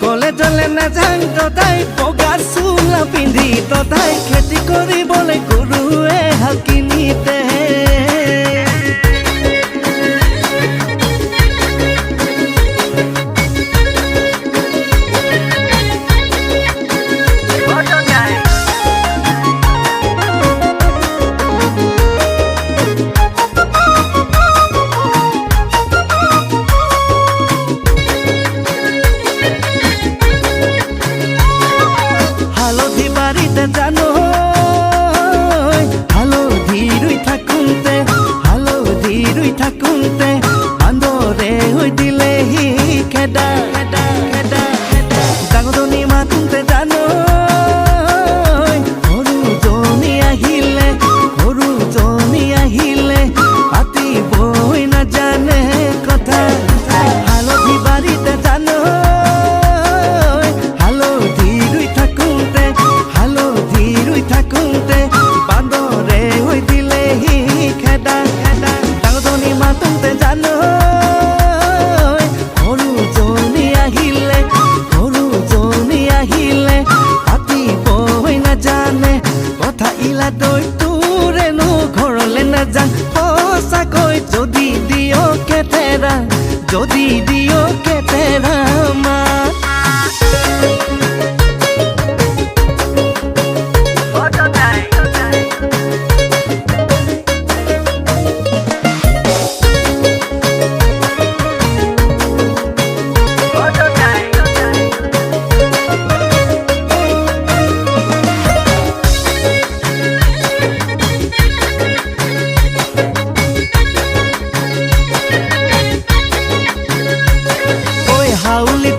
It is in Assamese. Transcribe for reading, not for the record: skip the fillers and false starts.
কলেজলে নাযাং ততাই বগা চোলা পিন্ধি ততাই খেতি কৰিবলৈ গৰুৱে হাল কিনিতে জানো হালধি ৰুই থাকোঁতে বান্দৰে হৈ দিলেহি খেদা ডাঙৰজনী মাতোঁতে জানো সৰুজনী আহিলে পাতিবই নাজানে কথা হালধি বাৰীতে জানো হালধি ৰুই থাকোঁতে বান্দৰে হৈ দিলেহি খেদা ডাঙৰজনী মাতোঁতে জানো সৰুজনী আহিলে পাতিবই নাজানে কথা ইলা দৈ তোৰেনো ঘৰলে নাযাং সঁচাকৈ যদি দিয় কেতেৰা মা হাউলি